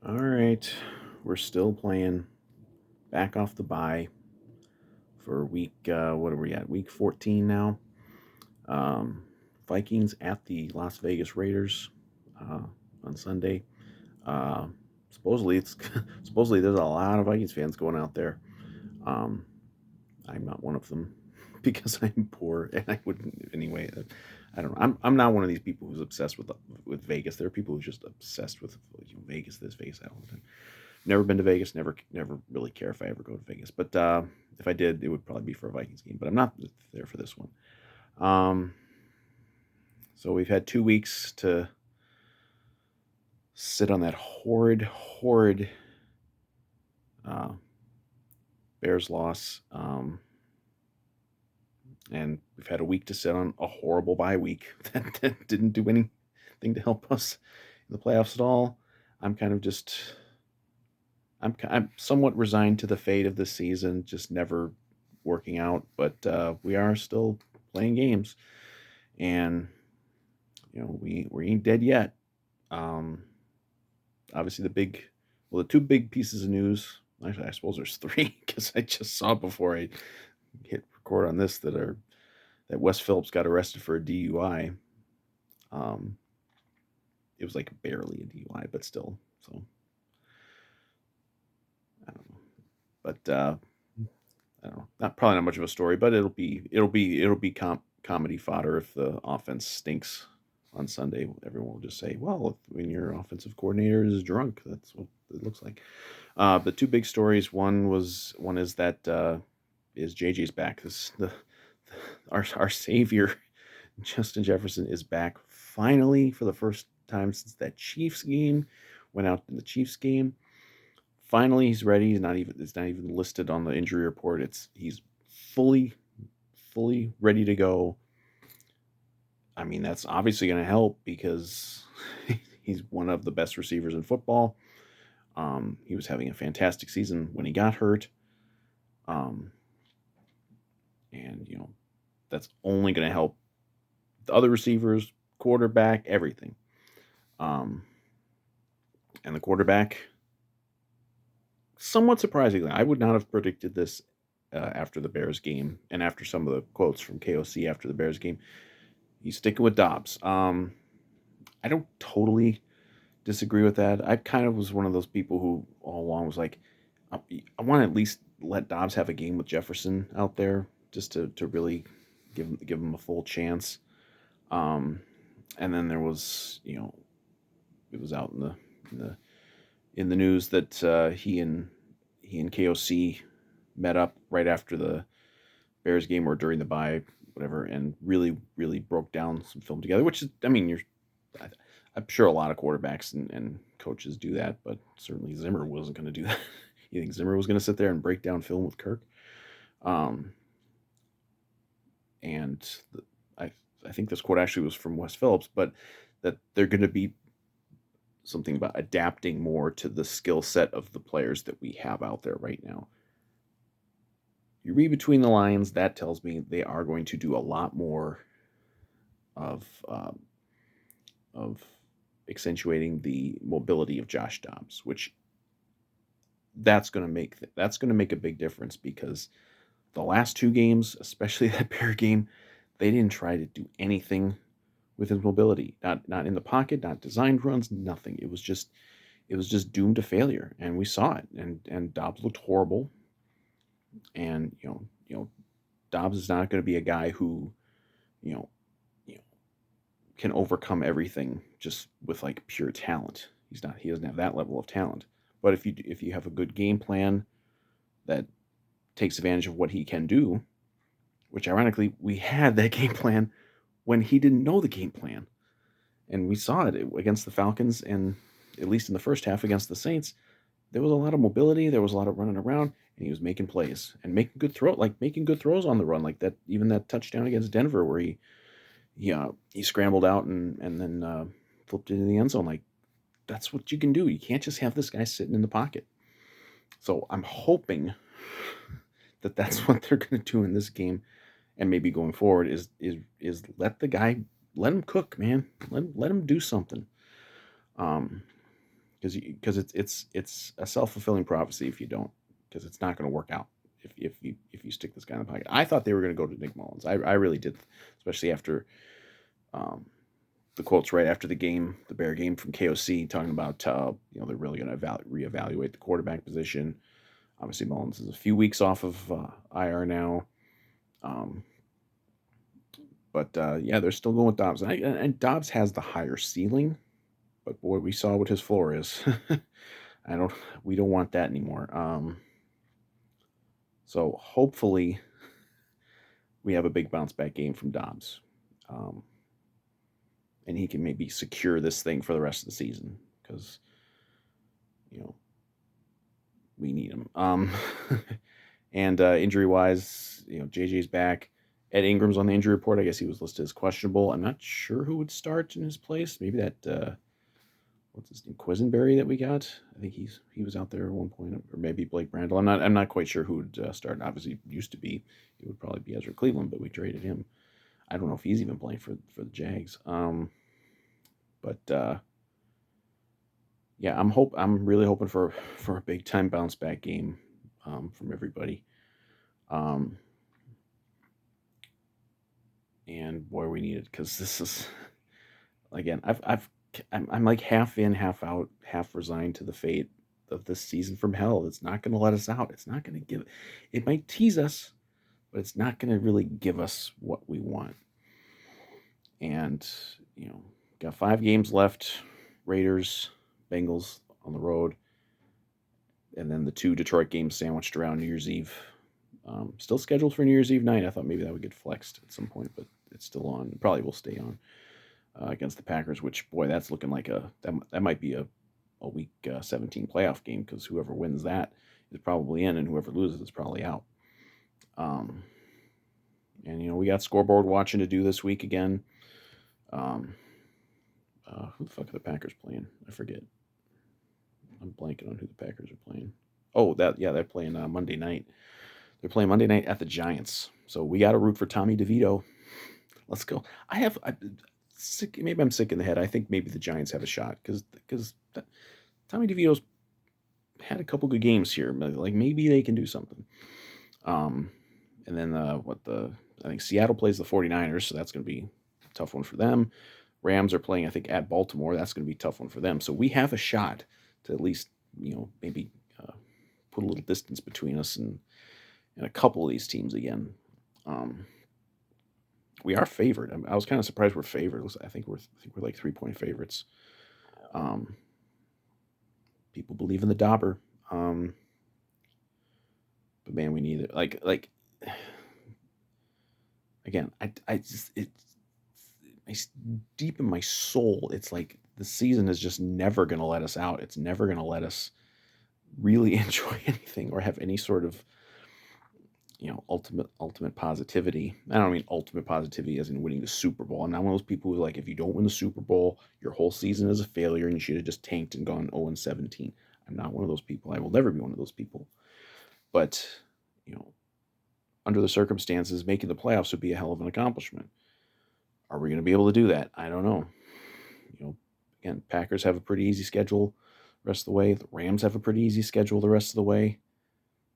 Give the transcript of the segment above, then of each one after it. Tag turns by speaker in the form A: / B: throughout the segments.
A: All right, we're still playing back off the bye for week. What are we at? Week 14 now. Um, Vikings at the Las Vegas Raiders uh, on Sunday. Uh, supposedly it's supposedly there's a lot of Vikings fans going out there. Um, I'm not one of them because I'm poor and I wouldn't anyway. I don't know. I'm not one of these people who's obsessed with Vegas. There are people who's just obsessed with Vegas. This Vegas that all the time. Never been to Vegas. Never really care if I ever go to Vegas. But if I did, it would probably be for a Vikings game. But I'm not there for this one. Um, so we've had 2 weeks to sit on that horrid uh, Bears loss, and we've had a week to sit on a horrible bye week that didn't do anything to help us in the playoffs at all. I'm kind of just I'm somewhat resigned to the fate of this season, just never working out. But we are still playing games, and we ain't dead yet. Um, Obviously, the two big pieces of news. Actually, I suppose there's three because I just saw before I hit record on this that Wes Phillips got arrested for a DUI. Um, it was like barely a DUI, but still. So I don't know. But I don't know. Not probably not much of a story, but it'll be comedy fodder if the offense stinks on Sunday. Everyone will just say, "Well, when your offensive coordinator is drunk, that's what it looks like." But two big stories. One is that is JJ's back. This the our savior Justin Jefferson is back finally for the first time since that Chiefs game. Went out in the Chiefs game. Finally, he's ready. It's not even listed on the injury report. He's fully ready to go. I mean, that's obviously going to help because he's one of the best receivers in football. He was having a fantastic season when he got hurt. Um, and that's only going to help the other receivers, quarterback, everything. Um, and the quarterback, somewhat surprisingly, I would not have predicted this after the Bears game and after some of the quotes from KOC after the Bears game. He's sticking with Dobbs. I don't totally disagree with that. I kind of was one of those people who all along was like, I want to at least let Dobbs have a game with Jefferson out there just to really give him a full chance. Um, and then there was, it was out in the in the news that he and KOC met up right after the Bears game or during the bye, whatever, and really broke down some film together. Which is, I mean, I, I'm sure a lot of quarterbacks and coaches do that, but certainly Zimmer wasn't going to do that. You think Zimmer was going to sit there and break down film with Kirk? Um, and the, I I think this quote actually was from Wes Phillips, but that they're going to be something about adapting more to the skill set of the players that we have out there right now. You read between the lines, that tells me they are going to do a lot more of of accentuating the mobility of Josh Dobbs, which that's going to make a big difference because the last two games, especially that Bear game, they didn't try to do anything with his mobility. Not in the pocket, not designed runs, nothing. It was just doomed to failure, and we saw it. And Dobbs looked horrible. And Dobbs is not going to be a guy who you know you know can overcome everything just with like pure talent. He's not. He doesn't have that level of talent. But if you have a good game plan that takes advantage of what he can do, which ironically we had that game plan when he didn't know the game plan, and we saw it against the Falcons, and at least in the first half against the Saints, there was a lot of mobility, there was a lot of running around, and he was making plays and making good throws on the run, like that. Even that touchdown against Denver, where he scrambled out and then flipped it in the end zone. Like that's what you can do. You can't just have this guy sitting in the pocket. So I'm hoping that that's what they're going to do in this game, and maybe going forward is let him cook, man. Let him do something. Um, because it's a self-fulfilling prophecy if you don't, because it's not going to work out if you stick this guy in the pocket. I thought they were going to go to Nick Mullins. I really did, especially after um, the quotes right after the game, the Bear game from KOC, talking about they're really going to reevaluate the quarterback position. Obviously, Mullins is a few weeks off of IR now, um, but yeah, they're still going with Dobbs, and Dobbs has the higher ceiling. But boy, we saw what his floor is. I don't. We don't want that anymore. So hopefully we have a big bounce back game from Dobbs, um, and he can maybe secure this thing for the rest of the season because you know we need him. And injury wise, JJ's back. Ed Ingram's on the injury report. I guess he was listed as questionable. I'm not sure who would start in his place. Maybe that what's his name, Quisenberry that we got. I think he was out there at one point, or maybe Blake Brandel. I'm not quite sure who would start. Obviously, used to be it would probably be Ezra Cleveland, but we traded him. I don't know if he's even playing for the Jags. But yeah, I'm really hoping for a big time bounce back game from everybody. Um, and boy, we need it because this is again. I'm like half in, half out, half resigned to the fate of this season from hell. It's not going to let us out. It's not going to give. It might tease us, but it's not going to really give us what we want. And got 5 games left: Raiders, Bengals on the road, and then the 2 Detroit games sandwiched around New Year's Eve. Still scheduled for New Year's Eve night. I thought maybe that would get flexed at some point, but it's still on. Probably will stay on against the Packers. Which boy, that's looking like that might be a week 17 playoff game because whoever wins that is probably in, and whoever loses is probably out. Um, and we got scoreboard watching to do this week again. Who the fuck are the Packers playing? I forget. I'm blanking on who the Packers are playing. Oh, they're playing Monday night. They're playing Monday night at the Giants. So we got to root for Tommy DeVito. Let's go. Maybe I'm sick in the head. I think maybe the Giants have a shot because Tommy DeVito's had a couple good games here. Like maybe they can do something. And then I think Seattle plays the 49ers, so that's going to be a tough one for them. Rams are playing, I think, at Baltimore. That's going to be a tough one for them. So we have a shot to at least, maybe put a little distance between us and a couple of these teams again. We are favored. I was kind of surprised we're favored. I think we're like 3-point favorites. People believe in the Dauber. But man, we need it. Like again, I just it's deep in my soul. It's like the season is just never going to let us out. It's never going to let us really enjoy anything or have any sort of ultimate positivity. I don't mean ultimate positivity as in winning the Super Bowl. I'm not one of those people who like if you don't win the Super Bowl, your whole season is a failure and you should have just tanked and gone 0-17. I'm not one of those people. I will never be one of those people. But under the circumstances, making the playoffs would be a hell of an accomplishment. Are we going to be able to do that? I don't know. Again, Packers have a pretty easy schedule the rest of the way. The Rams have a pretty easy schedule the rest of the way,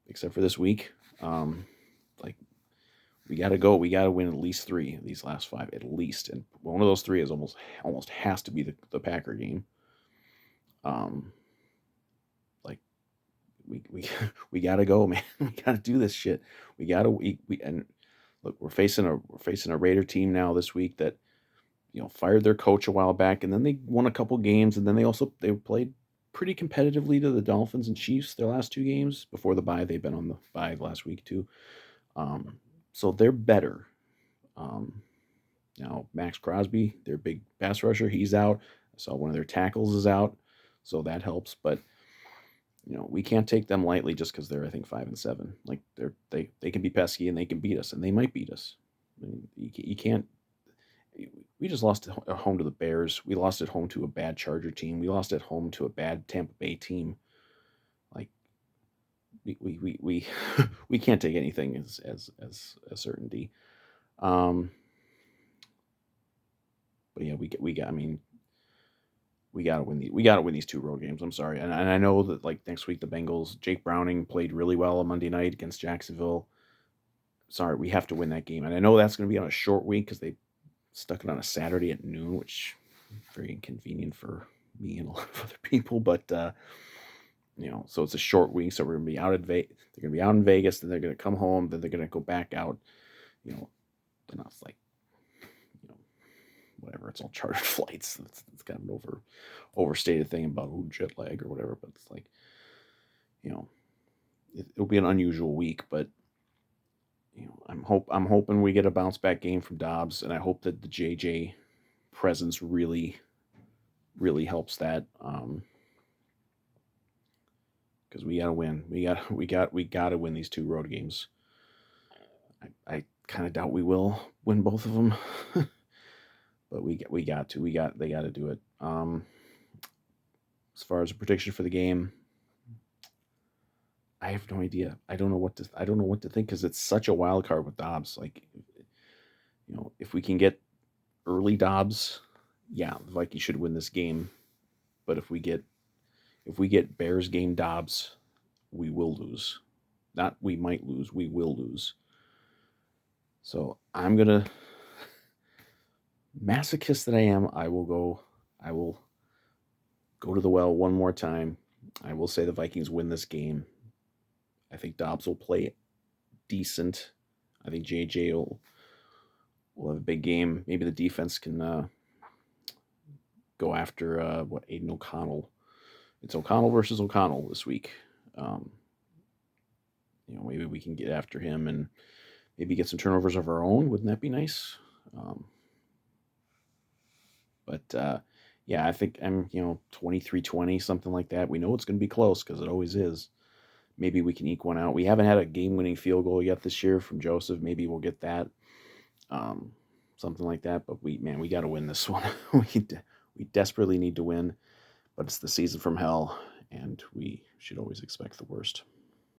A: except for this week. Like we got to go. We got to win at least 3 of these last 5, at least, and one of those 3 is almost has to be the Packer game. Like we got to go, man. We got to do this shit. We got to and look, we're facing a Raider team now this week that fired their coach a while back, and then they won a couple games, and then they played pretty competitively to the Dolphins and Chiefs their last 2 games before the bye. They've been on the bye last week too. So they're better. Now Max Crosby, their big pass rusher, he's out. I saw one of their tackles is out, so that helps. But we can't take them lightly just because they're I think 5-7. Like they can be pesky and they can beat us, and they might beat us. I mean, you can't. We just lost at home to the Bears. We lost at home to a bad Charger team. We lost at home to a bad Tampa Bay team. Like we we can't take anything as a certainty. But yeah, we got. I mean, we gotta win we gotta win these 2 road games. I'm sorry, and I know that like next week the Bengals, Jake Browning played really well on Monday night against Jacksonville. Sorry, we have to win that game, and I know that's going to be on a short week because they stuck it on a Saturday at noon, which is very inconvenient for me and a lot of other people. But so it's a short week, so we're gonna be out at They're gonna be out in Vegas, then they're gonna come home, then they're gonna go back out. You know, then I was like, you know, whatever. It's all chartered flights. It's kind of an overstated thing about jet lag or whatever. But it's like, you know, it'll be an unusual week, but I'm hoping we get a bounce back game from Dobbs, and I hope that the JJ presence really helps that. Because we gotta win. We gotta win these 2 road games. I kind of doubt we will win both of them, but we got to. They got to do it. As far as a prediction for the game, I have no idea. I don't know what to think because it's such a wild card with Dobbs. Like, if we can get early Dobbs, yeah, the Vikings should win this game. But if we get Bears game Dobbs, we will lose. Not we might lose, we will lose. So I'm gonna masochist that I am. I will go to the well one more time. I will say the Vikings win this game. I think Dobbs will play decent. I think JJ will have a big game. Maybe the defense can go after Aiden O'Connell. It's O'Connell versus O'Connell this week. Maybe we can get after him and maybe get some turnovers of our own. Wouldn't that be nice? But yeah, I think I'm 23-20, something like that. We know it's going to be close because it always is. Maybe we can eke one out. We haven't had a game-winning field goal yet this year from Joseph. Maybe we'll get that, something like that. But we got to win this one. we desperately need to win, but it's the season from hell, and we should always expect the worst.